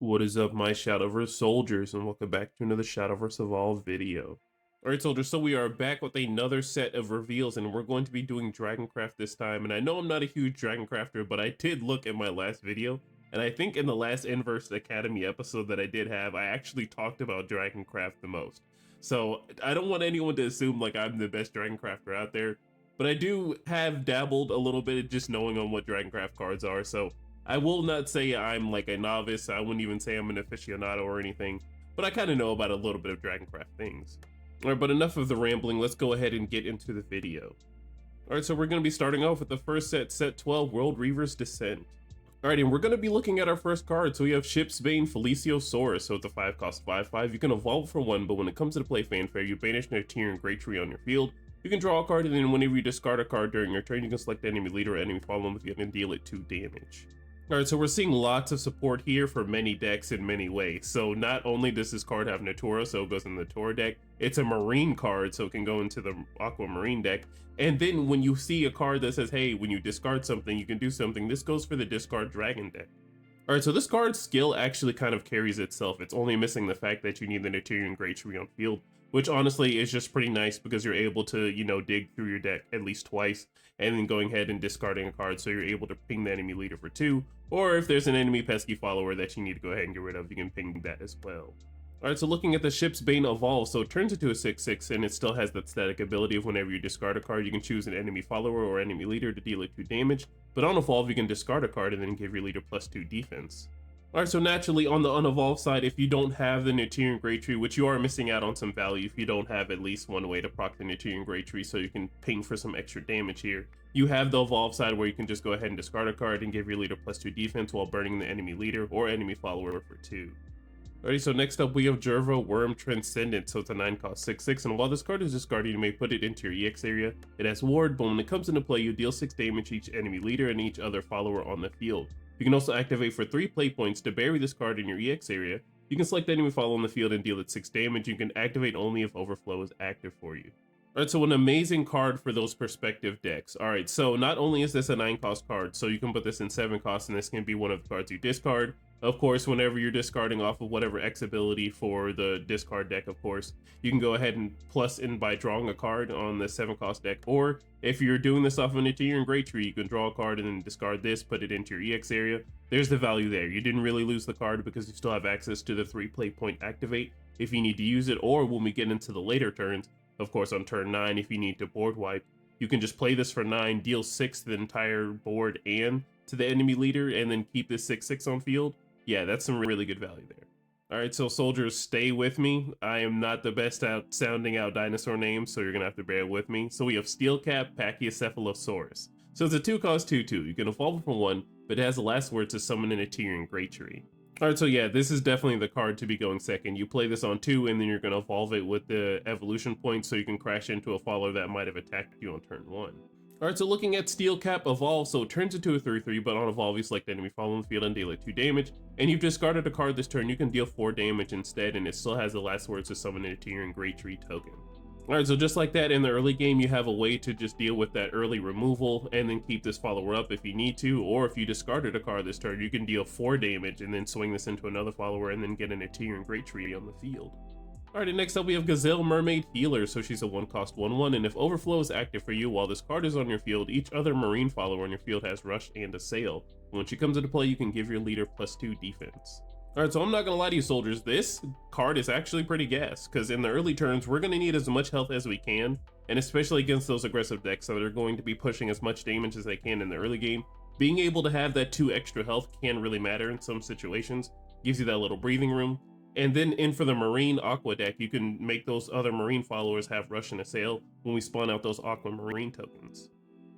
What is up, my Shadowverse soldiers, and welcome back to another Shadowverse Evolved video. Alright soldiers, so we are back with another set of reveals, and we're going to be doing Dragoncraft this time. And I know I'm not a huge Dragoncrafter, but I did look at my last video, and I think in the last Inverse Academy episode that I did have, I actually talked about Dragoncraft the most. So I don't want anyone to assume like I'm the best Dragoncrafter out there, but I do have dabbled a little bit just knowing on what Dragoncraft cards are, so I will not say I'm like a novice. I wouldn't even say I'm an aficionado or anything, but I kind of know about a little bit of Dragoncraft things. Alright, but enough of the rambling, let's go ahead and get into the video. Alright, so we're going to be starting off with the first set, set 12, World Reaver's Descent. Alright, and we're going to be looking at our first card. So we have Ship's Bane Feliciosaurus, so it's a 5 cost 5/5. You can evolve for 1, but when it comes to the play fanfare, you banish an Tyrian Great Tree on your field. You can draw a card, and then whenever you discard a card during your turn, you can select the enemy leader or enemy following with you and deal it 2 damage. Alright, so we're seeing lots of support here for many decks in many ways. So not only does this card have Natura, so it goes in the Natura deck, it's a Marine card, so it can go into the Aquamarine deck. And then when you see a card that says, hey, when you discard something, you can do something, this goes for the Discard Dragon deck. Alright, so this card's skill actually kind of carries itself. It's only missing the fact that you need the Tyrian Great Tree on field, which honestly is just pretty nice because you're able to, you know, dig through your deck at least twice and then going ahead and discarding a card, so you're able to ping the enemy leader for 2, or if there's an enemy pesky follower that you need to go ahead and get rid of, you can ping that as well. Alright, so looking at the Ship's Bane Evolve, so it turns into a 6/6 and it still has that static ability of whenever you discard a card, you can choose an enemy follower or enemy leader to deal it 2 damage, but on Evolve you can discard a card and then give your leader +2 defense. Alright, so naturally on the unevolved side, if you don't have the Tyrian Great Tree, which you are missing out on some value if you don't have at least one way to proc the Tyrian Great Tree so you can ping for some extra damage here, you have the evolved side where you can just go ahead and discard a card and give your leader +2 defense while burning the enemy leader or enemy follower for 2. Alright, so next up we have Jerva Worm Transcendent, so it's a 9 cost 6/6, and while this card is discarded, you may put it into your EX area. It has Ward, but when it comes into play, you deal 6 damage each enemy leader and each other follower on the field. You can also activate for 3 play points to bury this card in your EX area. You can select the enemy follower on the field and deal it 6 damage. You can activate only if Overflow is active for you. Alright, so an amazing card for those perspective decks. Alright, so not only is this a 9 cost card, so you can put this in 7 costs and this can be one of the cards you discard. Of course, whenever you're discarding off of whatever X ability for the discard deck, of course, you can go ahead and plus in by drawing a card on the 7 cost deck. Or if you're doing this off of an Tyrian Great Tree, you can draw a card and then discard this, put it into your EX area. There's the value there. You didn't really lose the card because you still have access to the 3 play point activate if you need to use it, or when we get into the later turns, of course on turn 9, if you need to board wipe, you can just play this for 9, deal 6 to the entire board and to the enemy leader, and then keep this 6/6 on field. Yeah, that's some really good value there. Alright, so soldiers, stay with me. I am not the best at sounding out dinosaur names, so you're gonna have to bear with me. So we have Steelcap Pachycephalosaurus. So it's a 2 cost 2/2. You can evolve for 1, but it has the last word to summon in a Tyrian Great Tree. Alright, so yeah, this is definitely the card to be going second. You play this on 2, and then you're gonna evolve it with the evolution points so you can crash into a follower that might have attacked you on turn 1. Alright, so looking at Steelcap Evolve, so it turns into a 3/3, but on Evolve you select the enemy following the field and deal it 2 damage, and you've discarded a card this turn, you can deal 4 damage instead, and it still has the last words to summon a Tyrian Great Tree token. Alright, so just like that, in the early game you have a way to just deal with that early removal, and then keep this follower up if you need to, or if you discarded a card this turn, you can deal 4 damage, and then swing this into another follower, and then get an Tyrian Great Tree on the field. Alright, and next up we have Gazelle Mermaid Healer, so she's a 1 cost 1/1, and if Overflow is active for you while this card is on your field, each other marine follower on your field has Rush and a Sail. When she comes into play, you can give your leader +2 defense. Alright, so I'm not gonna lie to you soldiers, this card is actually pretty gas, because in the early turns, we're gonna need as much health as we can, and especially against those aggressive decks that are going to be pushing as much damage as they can in the early game, being able to have that 2 extra health can really matter in some situations, gives you that little breathing room. And then in for the Marine Aqua deck, you can make those other Marine followers have Rush and a Sail when we spawn out those Aquamarine tokens.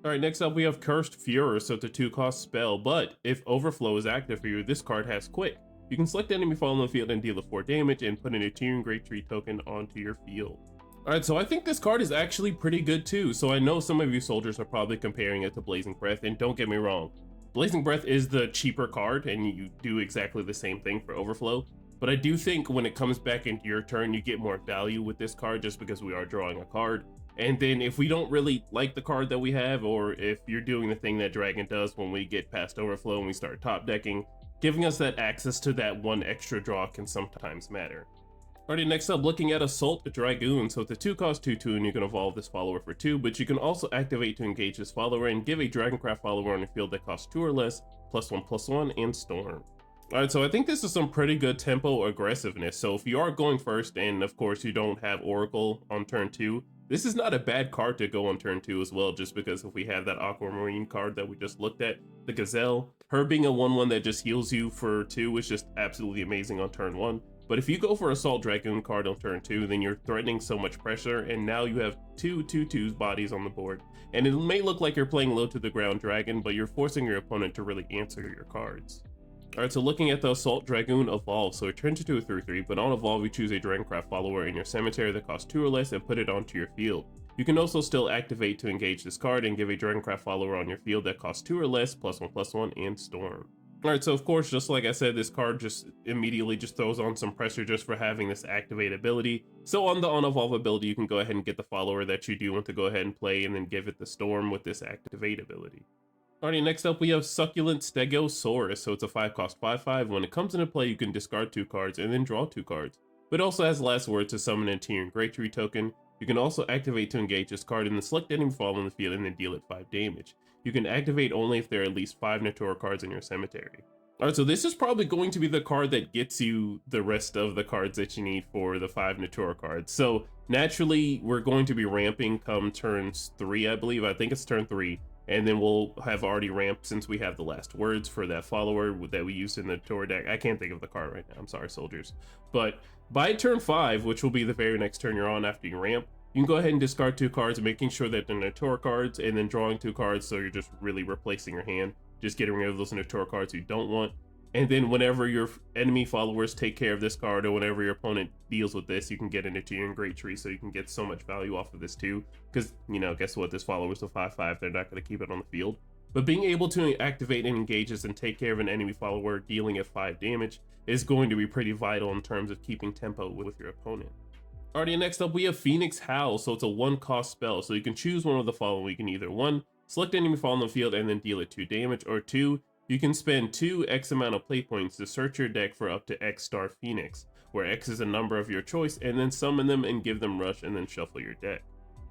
Alright, next up we have Cursed Furor, so it's a 2 cost spell, but if Overflow is active for you, this card has Quick. You can select the enemy follower on the field and deal a 4 damage and put an Tyrian Great Tree token onto your field. Alright, so I think this card is actually pretty good too, so I know some of you soldiers are probably comparing it to Blazing Breath, and don't get me wrong, Blazing Breath is the cheaper card and you do exactly the same thing for Overflow. But I do think when it comes back into your turn, you get more value with this card just because we are drawing a card. And then if we don't really like the card that we have, or if you're doing the thing that Dragon does when we get past Overflow and we start top decking, giving us that access to that one extra draw can sometimes matter. Alrighty, next up, looking at Assault Dragoon. So it's a 2-cost 2/2, and you can evolve this follower for 2, but you can also activate to engage this follower and give a Dragoncraft follower on your field that costs 2 or less, +1/+1, and Storm. Alright, so I think this is some pretty good tempo aggressiveness. So if you are going first, and of course you don't have Oracle on turn 2, this is not a bad card to go on turn 2 as well, just because if we have that Aquamarine card that we just looked at, the Gazelle, her being a 1/1 that just heals you for 2 is just absolutely amazing on turn 1. But if you go for Assault Dragoon card on turn 2, then you're threatening so much pressure, and now you have 2/2/2 bodies on the board. And it may look like you're playing low to the ground dragon, but you're forcing your opponent to really answer your cards. Alright, so looking at the Assault Dragoon Evolve, so it turns into a 3/3, but on Evolve you choose a Dragoncraft follower in your cemetery that costs 2 or less and put it onto your field. You can also still activate to engage this card and give a Dragoncraft follower on your field that costs 2 or less, +1/+1, and Storm. Alright, so of course, just like I said, this card just immediately just throws on some pressure just for having this activate ability. So on the on-evolve ability, you can go ahead and get the follower that you do want to go ahead and play and then give it the Storm with this activate ability. Alrighty, next up we have Succulent Stegosaurus. So it's a 5-cost 5/5. When it comes into play, you can discard 2 cards and then draw 2 cards. But it also has last word to summon an Tyrian Great Tree token. You can also activate to engage this card and then select any fall on the field and then deal it 5 damage. You can activate only if there are at least 5 Natura cards in your cemetery. Alright, so this is probably going to be the card that gets you the rest of the cards that you need for the 5 Natura cards. So naturally, we're going to be ramping come turns 3, I believe. I think it's turn 3. And then we'll have already ramped since we have the last words for that follower that we used in the Natura deck. I can't think of the card right now. I'm sorry, soldiers. But by turn 5, which will be the very next turn you're on after you ramp, you can go ahead and discard 2 cards, making sure that they're Natura cards, and then drawing 2 cards, so you're just really replacing your hand, just getting rid of those Natura cards you don't want. And then whenever your enemy followers take care of this card, or whenever your opponent deals with this, you can get into Tyrian Great Tree, so you can get so much value off of this too. Because, you know, guess what? This follower's a 5/5, they're not going to keep it on the field. But being able to activate and engage this and take care of an enemy follower dealing at 5 damage is going to be pretty vital in terms of keeping tempo with your opponent. Alrighty, next up we have Phoenix Howl. So it's a 1-cost spell, so you can choose one of the following. You can either 1, select enemy fall on the field and then deal it 2 damage, or 2, you can spend 2 X amount of play points to search your deck for up to X Star Phoenix, where X is a number of your choice, and then summon them and give them rush and then shuffle your deck.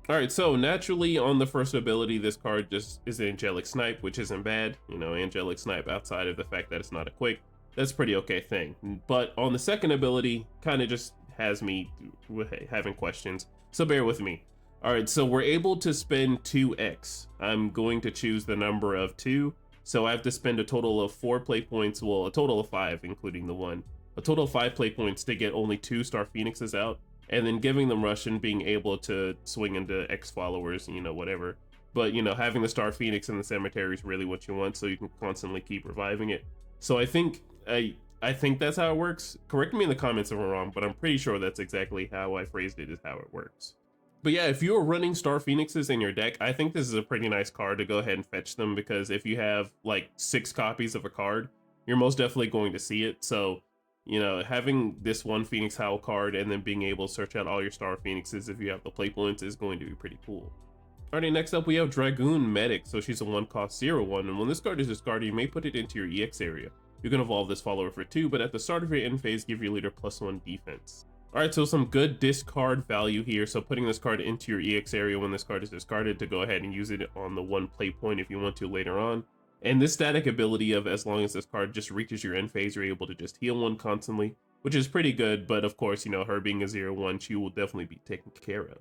Alright, so naturally on the first ability, this card just is an Angelic Snipe, which isn't bad. You know, Angelic Snipe, outside of the fact that it's not a quick, that's a pretty okay thing. But on the second ability, kind of just has me having questions, so bear with me. Alright, so we're able to spend 2x. I'm going to choose the number of 2, so I have to spend a total of 4 play points, well, a total of 5, including the 1. A total of 5 play points to get only 2 Star Phoenixes out, and then giving them rush and being able to swing into X followers, you know, whatever. But, you know, having the Star Phoenix in the cemetery is really what you want, so you can constantly keep reviving it. So I think that's how it works. Correct me in the comments if I'm wrong, but I'm pretty sure that's exactly how I phrased it, is how it works. But yeah, if you're running Star Phoenixes in your deck, I think this is a pretty nice card to go ahead and fetch them, because if you have like 6 copies of a card, you're most definitely going to see it. So, you know, having this one Phoenix Howl card and then being able to search out all your Star Phoenixes if you have the play points is going to be pretty cool. Alrighty, next up we have Dragoon Medic. So she's a 1-cost 0/1, and when this card is discarded, you may put it into your EX area. You can evolve this follower for 2, but at the start of your end phase, give your leader +1 defense. Alright, so some good discard value here. So putting this card into your EX area when this card is discarded to go ahead and use it on the 1 play point if you want to later on. And this static ability of as long as this card just reaches your end phase, you're able to just heal 1 constantly, which is pretty good. But of course, you know, her being a 0/1, she will definitely be taken care of.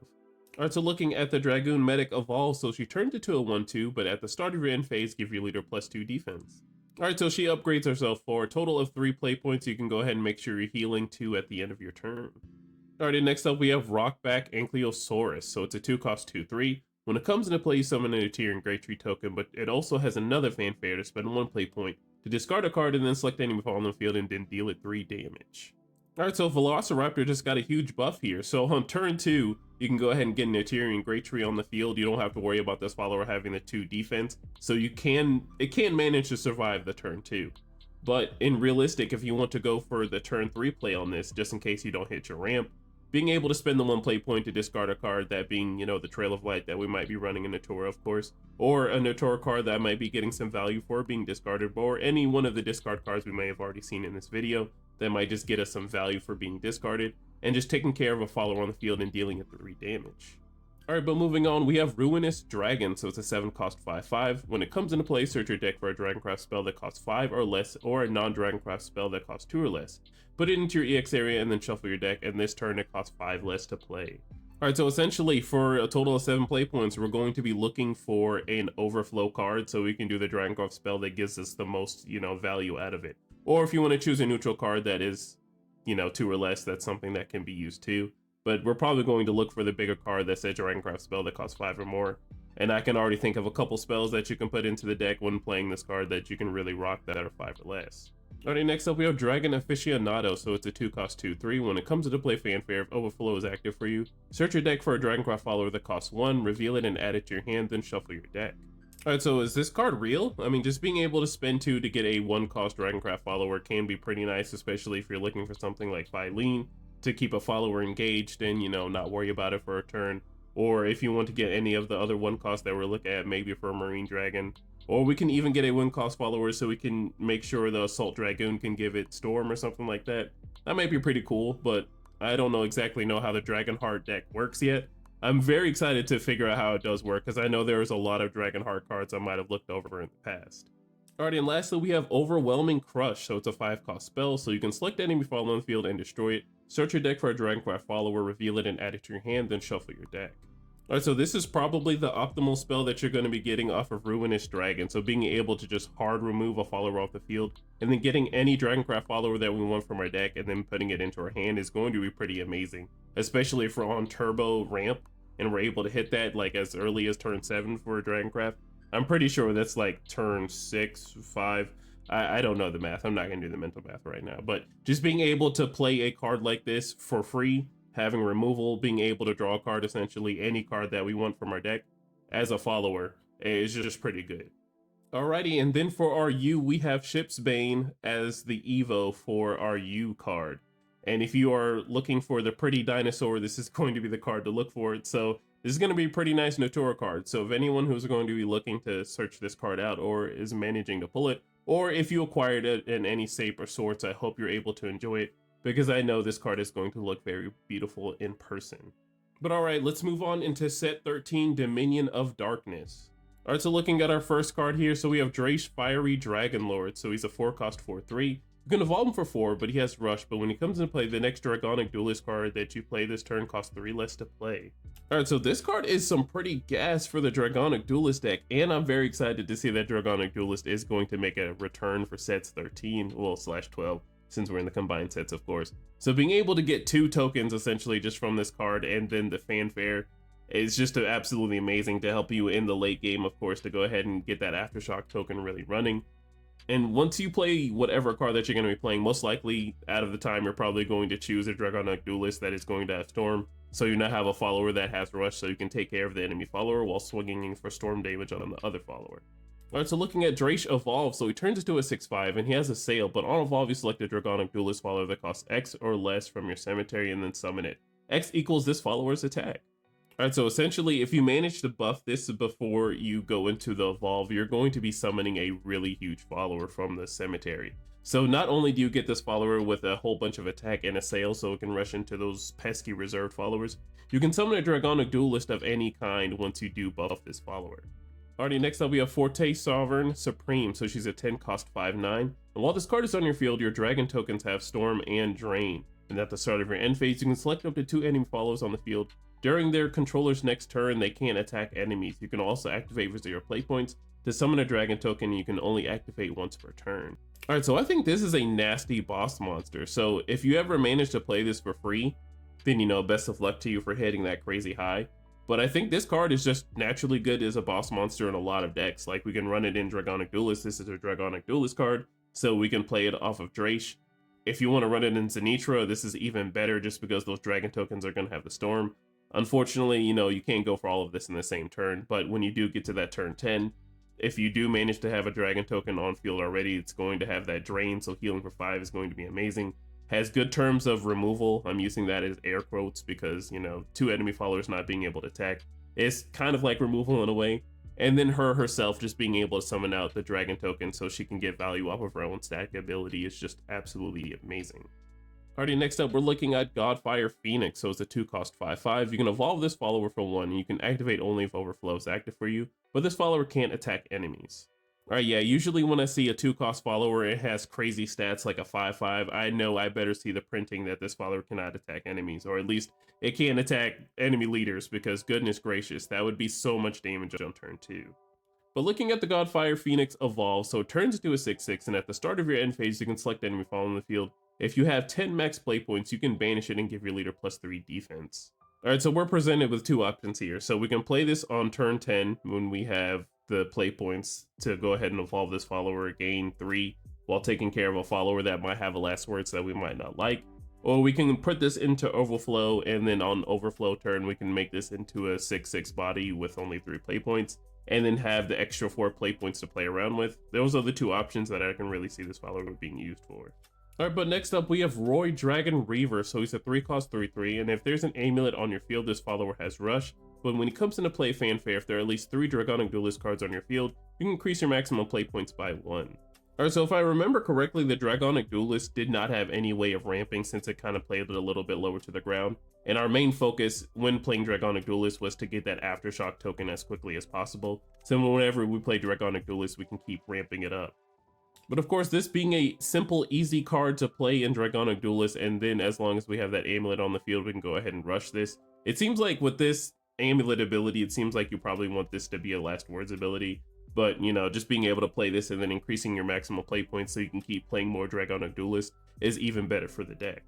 Alright, so looking at the Dragoon Medic Evolve, so she turns into a 1/2, but at the start of your end phase, give your leader +2 defense. Alright, so she upgrades herself for a total of 3 play points. You can go ahead and make sure you're healing 2 at the end of your turn. Alright, next up we have Rockback Ankylosaurus. So it's a 2-cost 2/3. When it comes into play, you summon a Tyrian Great Tree token, but it also has another fanfare to spend 1 play point to discard a card and then select enemy fall on the field and then deal it 3 damage. Alright, so Velociraptor just got a huge buff here. So on turn 2, you can go ahead and get an Tyrian Great Tree on the field. You don't have to worry about this follower having the 2 defense. So it can manage to survive the turn 2. But in realistic, if you want to go for the turn 3 play on this, just in case you don't hit your ramp, being able to spend the 1 play point to discard a card, that being, you know, the Trail of Light that we might be running in Natura, of course, or a Natura card that might be getting some value for being discarded, or any one of the discard cards we may have already seen in this video that might just get us some value for being discarded, and just taking care of a follower on the field and dealing it 3 damage. Alright, but moving on, we have Ruinous Dragon, so it's a 7 cost 5/5. When it comes into play, search your deck for a Dragoncraft spell that costs 5 or less, or a non-Dragoncraft spell that costs 2 or less. Put it into your EX area and then shuffle your deck, and this turn it costs 5 less to play. Alright, so essentially for a total of 7 play points, we're going to be looking for an overflow card so we can do the Dragoncraft spell that gives us the most, you know, value out of it. Or if you want to choose a neutral card that is, you know, 2 or less, that's something that can be used too. But we're probably going to look for the bigger card that says Dragoncraft spell that costs 5 or more. And I can already think of a couple spells that you can put into the deck when playing this card that you can really rock that are 5 or less. Alright, next up we have Dragon Aficionado, so it's a 2 cost 2/3. When it comes into play, Fanfare, if Overflow is active for you, search your deck for a Dragoncraft follower that costs 1, reveal it and add it to your hand, then shuffle your deck. Alright, so is this card real? I mean, just being able to spend 2 to get a 1 cost Dragoncraft follower can be pretty nice, especially if you're looking for something like Filene to keep a follower engaged and, you know, not worry about it for a turn. Or if you want to get any of the other 1 cost that we're looking at, maybe for a Marine Dragon. Or we can even get a 1 cost follower so we can make sure the Assault Dragoon can give it Storm or something like that. That might be pretty cool, but I don't exactly know how the Dragonheart deck works yet. I'm very excited to figure out how it does work, because I know there's a lot of Dragonheart cards I might have looked over in the past. Alrighty, and lastly we have Overwhelming Crush, so it's a 5 cost spell, so you can select enemy follower on the field and destroy it. Search your deck for a Dragoncraft follower, reveal it and add it to your hand, then shuffle your deck. Alright, so this is probably the optimal spell that you're going to be getting off of Ruinous Dragon, so being able to just hard remove a follower off the field, and then getting any Dragoncraft follower that we want from our deck and then putting it into our hand is going to be pretty amazing, especially if we're on turbo ramp and we're able to hit that like as early as turn 7 for a Dragoncraft. I'm pretty sure that's like turn 6, 5. I don't know the math. I'm not going to do the mental math right now. But just being able to play a card like this for free, having removal, being able to draw a card, essentially any card that we want from our deck as a follower, is just pretty good. Alrighty, and then for our U, we have Ship's Bane as the Evo for our U card. And if you are looking for the pretty dinosaur, this is going to be the card to look for it. So this is going to be a pretty nice Natura card. So if anyone who's going to be looking to search this card out or is managing to pull it, or if you acquired it in any shape or sorts, I hope you're able to enjoy it, because I know this card is going to look very beautiful in person. But alright, let's move on into set 13, Dominion of Darkness. Alright, so looking at our first card here, so we have Drache Fiery Dragonlord, so he's a 4 cost 4/3. You can evolve him for 4, but he has Rush, but when he comes into play, the next Dragonic Duelist card that you play this turn costs 3 less to play. Alright, so this card is some pretty gas for the Dragonic Duelist deck, and I'm very excited to see that Dragonic Duelist is going to make a return for sets 13, well, /12, since we're in the combined sets, of course. So being able to get 2 tokens, essentially, just from this card, and then the Fanfare, is just absolutely amazing to help you in the late game, of course, to go ahead and get that Aftershock token really running. And once you play whatever card that you're going to be playing, most likely out of the time you're probably going to choose a Dragonic Duelist that is going to have Storm, so you now have a follower that has Rush, so you can take care of the enemy follower while swinging for Storm damage on the other follower. Alright, so looking at Drache Evolve, so he turns into a 6/5 and he has a Sail, but on Evolve you select a Dragonic Duelist follower that costs X or less from your cemetery and then summon it. X equals this follower's attack. Alright, so essentially, if you manage to buff this before you go into the Evolve, you're going to be summoning a really huge follower from the cemetery. So not only do you get this follower with a whole bunch of attack and a Sail so it can rush into those pesky reserved followers, you can summon a Dragonic Duelist of any kind once you do buff this follower. Alrighty, next up we have Forte Sovereign Supreme, so she's a 10 cost 5/9. And while this card is on your field, your dragon tokens have Storm and Drain. And at the start of your end phase, you can select up to 2 enemy followers on the field. During their controller's next turn, they can't attack enemies. You can also activate for 0 play points to summon a dragon token, and you can only activate once per turn. Alright, so I think this is a nasty boss monster. So if you ever manage to play this for free, then, you know, best of luck to you for hitting that crazy high. But I think this card is just naturally good as a boss monster in a lot of decks. Like, we can run it in Dragonic Duelist. This is a Dragonic Duelist card, so we can play it off of Drache. If you want to run it in Zenitra, this is even better just because those dragon tokens are going to have the Storm. Unfortunately, you know, you can't go for all of this in the same turn, but when you do get to that turn 10, if you do manage to have a dragon token on field already, it's going to have that Drain, so healing for 5 is going to be amazing. has good terms of removal. I'm using that as air quotes because, you know, 2 enemy followers not being able to attack. It's kind of like removal in a way. And then her herself just being able to summon out the dragon token so she can get value off of her own stack ability is just absolutely amazing. Alrighty, next up we're looking at Godfire Phoenix. So it's a 2-cost 5/5. You can evolve this follower for 1 and you can activate only if Overflow is active for you, but this follower can't attack enemies. Alright, yeah, usually when I see a 2-cost follower, it has crazy stats like a 5/5. I know I better see the printing that this follower cannot attack enemies, or at least it can't attack enemy leaders, because goodness gracious, that would be so much damage on turn 2. But looking at the Godfire Phoenix evolve, so it turns into a 6/6, and at the start of your end phase, you can select enemy follow in the field. If you have 10 max play points, you can banish it and give your leader +3 defense. Alright, so we're presented with 2 options here. So we can play this on turn 10 when we have the play points to go ahead and evolve this follower, gain 3, while taking care of a follower that might have a last words that we might not like. Or we can put this into Overflow, and then on Overflow turn, we can make this into a 6/6 body with only 3 play points, and then have the extra 4 play points to play around with. Those are the 2 options that I can really see this follower being used for. Alright, but next up we have Roy Dragon Reaver. So he's a 3-cost 3/3, and if there's an amulet on your field, this follower has Rush. But when he comes into play fanfare, if there are at least 3 Dragonic Duelist cards on your field, you can increase your maximum play points by 1. Alright, so if I remember correctly, the Dragonic Duelist did not have any way of ramping since it kind of played it a little bit lower to the ground. And our main focus when playing Dragonic Duelist was to get that Aftershock token as quickly as possible. So whenever we play Dragonic Duelist, we can keep ramping it up. But of course, this being a simple, easy card to play in Dragonic Duelist, and then as long as we have that amulet on the field, we can go ahead and rush this. It seems like with this amulet ability, it seems like you probably want this to be a last words ability. But, you know, just being able to play this and then increasing your maximum play points so you can keep playing more Dragonic Duelist is even better for the deck.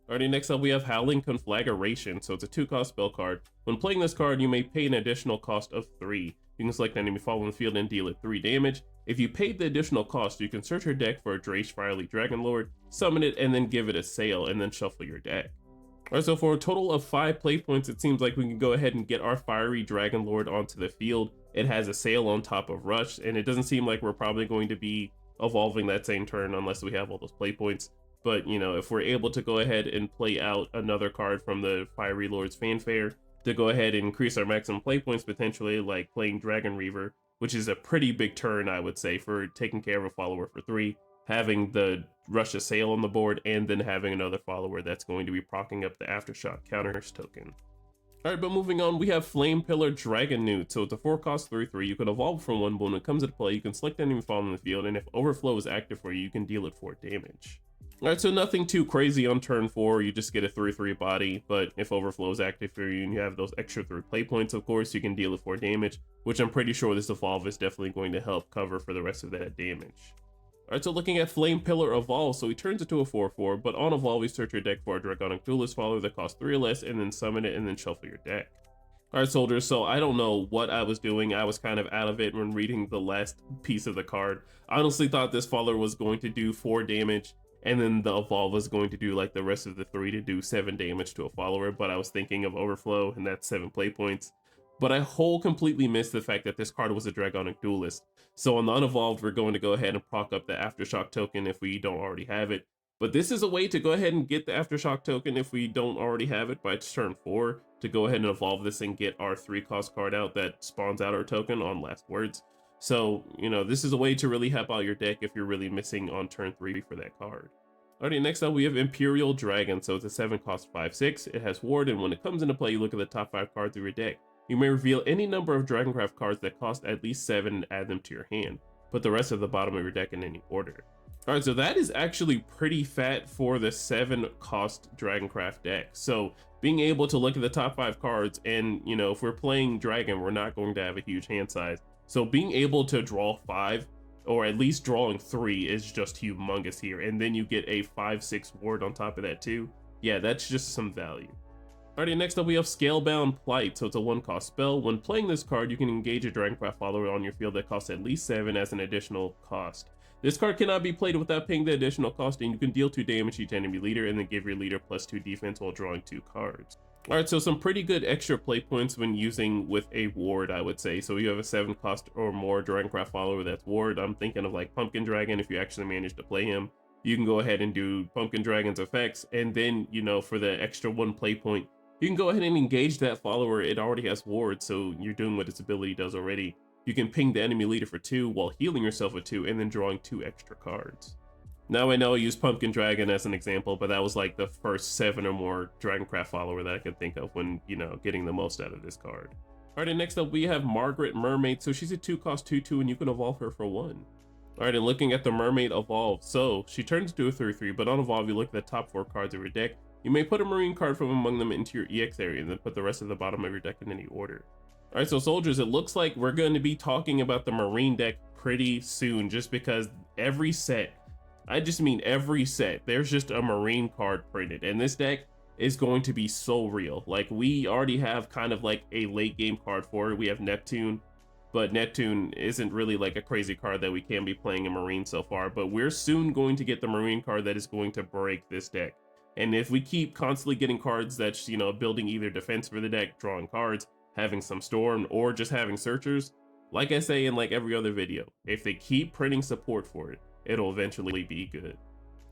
Alrighty, next up we have Howling Conflagration. So it's a 2-cost spell card. When playing this card, you may pay an additional cost of 3. You can select an enemy follow in the field and deal it 3 damage. If you paid the additional cost, you can search your deck for a Drache Firely Dragonlord, summon it, and then give it a sail, and then shuffle your deck. Alright, so for a total of 5 play points, it seems like we can go ahead and get our Fiery Dragonlord onto the field. It has a sail on top of Rush, and it doesn't seem like we're probably going to be evolving that same turn unless we have all those play points. But, you know, if we're able to go ahead and play out another card from the Fiery Lord's Fanfare to go ahead and increase our maximum play points, potentially, like playing Dragon Reaver, which is a pretty big turn, I would say, for taking care of a follower for 3, having the Rush a Sail on the board, and then having another follower that's going to be proccing up the Aftershock counters token. Alright, but moving on, we have Flame Pillar Dragon Newt. So it's a 4-cost 3/3. You can evolve from 1, but when it comes into play, you can select enemy follow in the field, and if Overflow is active for you, you can deal it 4 damage. Alright, so nothing too crazy on turn 4, you just get a 3/3 body, but if Overflow is active for you and you have those extra 3 play points, of course, you can deal it 4 damage, which I'm pretty sure this evolve is definitely going to help cover for the rest of that damage. Alright, so looking at Flame Pillar Evolve, so he turns into a 4/4, but on Evolve, you search your deck for a Dragonic Duelist follower that costs 3 or less, and then summon it, and then shuffle your deck. Alright, soldiers, so I don't know what I was doing. I was kind of out of it when reading the last piece of the card. I honestly thought this follower was going to do 4 damage, and then the evolve was going to do like the rest of the 3 to do 7 damage to a follower, but I was thinking of Overflow, and that's 7 play points. But I completely missed the fact that this card was a Dragonic Duelist. So on the unevolved, we're going to go ahead and proc up the Aftershock token if we don't already have it. But this is a way to go ahead and get the Aftershock token if we don't already have it by turn 4, to go ahead and evolve this and get our 3-cost card out that spawns out our token on last words. So, you know, this is a way to really help out your deck if you're really missing on turn 3 for that card. Alrighty, next up we have Imperial Dragon. So it's a 7-cost 5/6. It has Ward, and when it comes into play, you look at the top 5 cards of your deck. You may reveal any number of Dragoncraft cards that cost at least 7 and add them to your hand. Put the rest at the bottom of your deck in any order. Alright, so that is actually pretty fat for the 7-cost Dragoncraft deck. So being able to look at the top 5 cards, and, you know, if we're playing Dragon, we're not going to have a huge hand size. So being able to draw 5, or at least drawing 3, is just humongous here. And then you get a 5/6 Ward on top of that too. Yeah, that's just some value. Alrighty, next up we have Scalebound Plight. So it's a 1-cost spell. When playing this card, you can engage a Dragoncraft follower on your field that costs at least 7 as an additional cost. This card cannot be played without paying the additional cost, and you can deal 2 damage to each enemy leader and then give your leader +2 defense while drawing 2 cards. Alright, so some pretty good extra play points when using with a Ward, I would say. So you have a 7-cost or more Dragoncraft follower that's Ward. I'm thinking of like Pumpkin Dragon if you actually manage to play him. you can go ahead and do Pumpkin Dragon's effects, and then, you know, for the extra 1 play point, you can go ahead and engage that follower. It already has wards, so you're doing what its ability does already. You can ping the enemy leader for 2 while healing yourself with 2 and then drawing 2 extra cards. Now I know I used Pumpkin Dragon as an example, but that was like the first 7 or more Dragoncraft follower that I could think of when, you know, getting the most out of this card. Alright, and next up we have Margaret Mermaid. So she's a 2-cost 2/2 and you can evolve her for 1. Alright, and looking at the Mermaid evolve, so she turns into a 3/3, but on evolve you look at the top 4 cards of your deck. You may put a marine card from among them into your EX area and then put the rest of the bottom of your deck in any order. Alright, so soldiers, it looks like we're going to be talking about the marine deck pretty soon, just because every set, I just mean every set, there's just a marine card printed, and this deck is going to be so real. Like, we already have kind of like a late game card for it. We have Neptune, but Neptune isn't really like a crazy card that we can be playing in marine so far, but we're soon going to get the marine card that is going to break this deck. And if we keep constantly getting cards that's, you know, building either defense for the deck, drawing cards, having some storm, or just having searchers, like I say in like every other video, if they keep printing support for it, it'll eventually be good.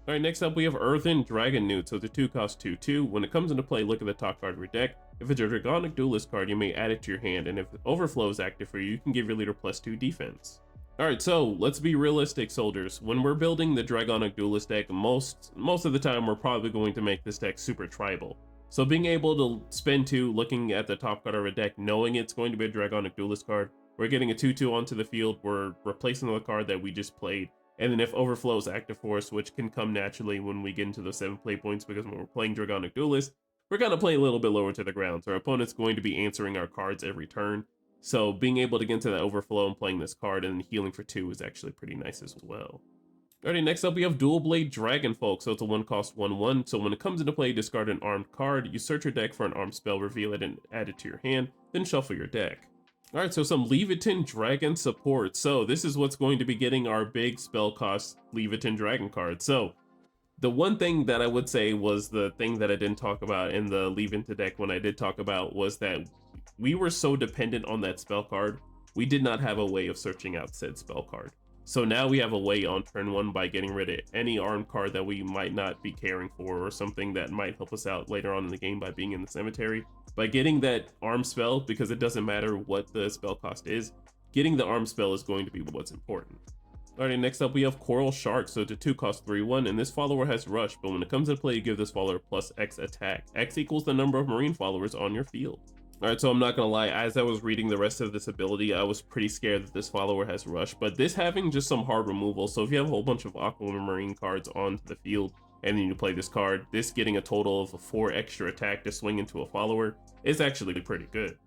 Alright, next up we have Earthen Dragon Newt. So it's a 2-cost 2/2. When it comes into play, look at the top card of your deck. If it's a Dragonic Duelist card, you may add it to your hand, and if Overflow is active for you, you can give your leader +2 defense. Alright, so let's be realistic, soldiers. When we're building the Dragonic Duelist deck, most of the time we're probably going to make this deck super tribal. So being able to spend 2 looking at the top card of a deck, knowing it's going to be a Dragonic Duelist card, we're getting a 2/2 onto the field, we're replacing the card that we just played, and then if Overflow is active for us, which can come naturally when we get into those 7 play points, because when we're playing Dragonic Duelist, we're going to play a little bit lower to the ground, so our opponent's going to be answering our cards every turn. So being able to get into that Overflow and playing this card and healing for 2 is actually pretty nice as well. Alrighty, next up we have Dual Blade Dragonfolk. So it's a 1-cost 1/1. So when it comes into play, discard an armed card. You search your deck for an armed spell, reveal it, and add it to your hand. Then shuffle your deck. Alright, so some Leviathan Dragon support. So this is what's going to be getting our big spell cost Leviathan Dragon card. So the one thing that I would say was the thing that I didn't talk about in the Leviathan deck when I did talk about was that we were so dependent on that spell card, we did not have a way of searching out said spell card. So now we have a way on turn 1 by getting rid of any armed card that we might not be caring for, or something that might help us out later on in the game by being in the cemetery. By getting that armed spell, because it doesn't matter what the spell cost is, getting the armed spell is going to be what's important. Alright, next up we have Coral Shark. So it's a 2-cost 3/1, and this follower has Rush, but when it comes into play, you give this follower +X attack. X equals the number of marine followers on your field. Alright, so I'm not gonna lie, as I was reading the rest of this ability, I was pretty scared that this follower has Rush, but this having just some hard removal, so if you have a whole bunch of Aquamarine cards onto the field, and then you play this card, this getting a total of 4 extra attack to swing into a follower is actually pretty good.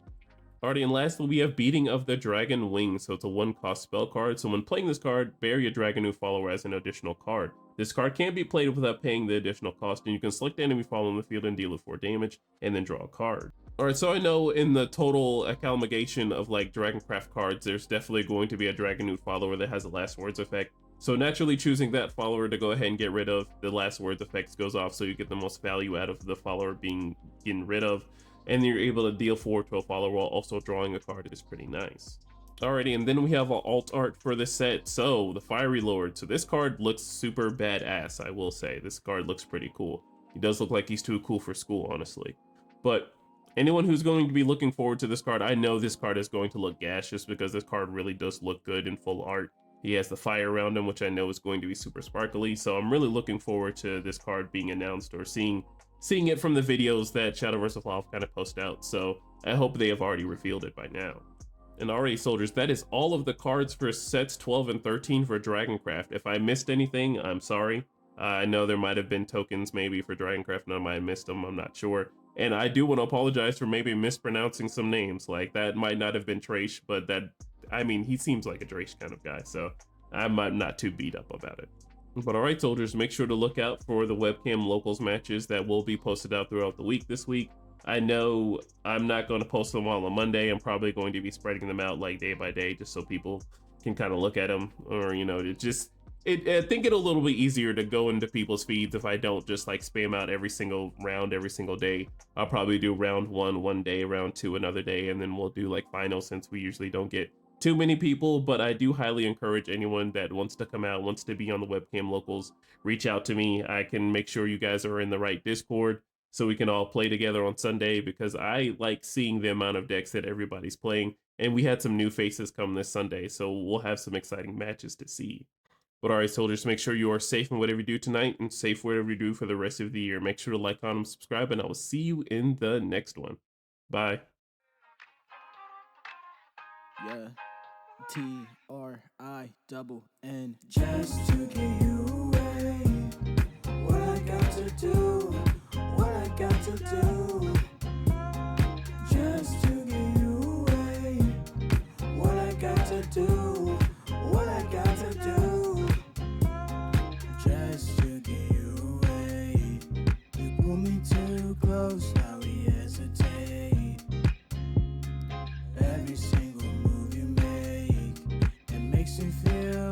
Alrighty, and lastly we have Beating of the Dragon Wings. So it's a 1-cost spell card, so when playing this card, bear your Dragonoo follower as an additional card. This card can't be played without paying the additional cost, and you can select the enemy follower on the field and deal it 4 damage, and then draw a card. Alright, so I know in the total amalgamation of like Dragoncraft cards, there's definitely going to be a Dragonoo follower that has a last words effect. So naturally choosing that follower to go ahead and get rid of, the last words effects goes off, so you get the most value out of the follower getting rid of, and you're able to deal 4 to a follower while also drawing a card is pretty nice. Alrighty, and then we have an alt art for this set. So the Fiery Lord. So this card looks super badass, I will say. This card looks pretty cool. He does look like he's too cool for school, honestly. But anyone who's going to be looking forward to this card, I know this card is going to look gaseous because this card really does look good in full art. He has the fire around him, which I know is going to be super sparkly. So I'm really looking forward to this card being announced, or seeing it from the videos that Shadowverse Evolve kind of post out. So I hope they have already revealed it by now. And already, soldiers, that is all of the cards for sets 12 and 13 for Dragoncraft. If I missed anything, I'm sorry. I know there might have been tokens maybe for Dragoncraft, and I might have missed them, I'm not sure. And I do want to apologize for maybe mispronouncing some names. Like, that might not have been Trash, but that, I mean, he seems like a Trash kind of guy, so I'm not too beat up about it. But alright, soldiers, make sure to look out for the webcam locals matches that will be posted out throughout the week this week. I know I'm not going to post them all on Monday. I'm probably going to be spreading them out like day by day, just so people can kind of look at them, or, you know, I think it'll a little bit easier to go into people's feeds if I don't just like spam out every single round every single day. I'll probably do round 1 one day, round 2 another day, and then we'll do like finals, since we usually don't get too many people, but I do highly encourage anyone that wants to come out, wants to be on the webcam locals, reach out to me. I can make sure you guys are in the right Discord so we can all play together on Sunday, because I like seeing the amount of decks that everybody's playing. And we had some new faces come this Sunday, so we'll have some exciting matches to see. But all right, soldiers, make sure you are safe in whatever you do tonight and safe whatever you do for the rest of the year. Make sure to like, comment, and subscribe, and I will see you in the next one. Bye. Yeah. TRINN. Just to get you away. What I got to do, what I got to do. Just to get you away. What I got to do, what I got to do. Just to get you away. You pull me too close, now we hesitate. Every single move you make, it makes me feel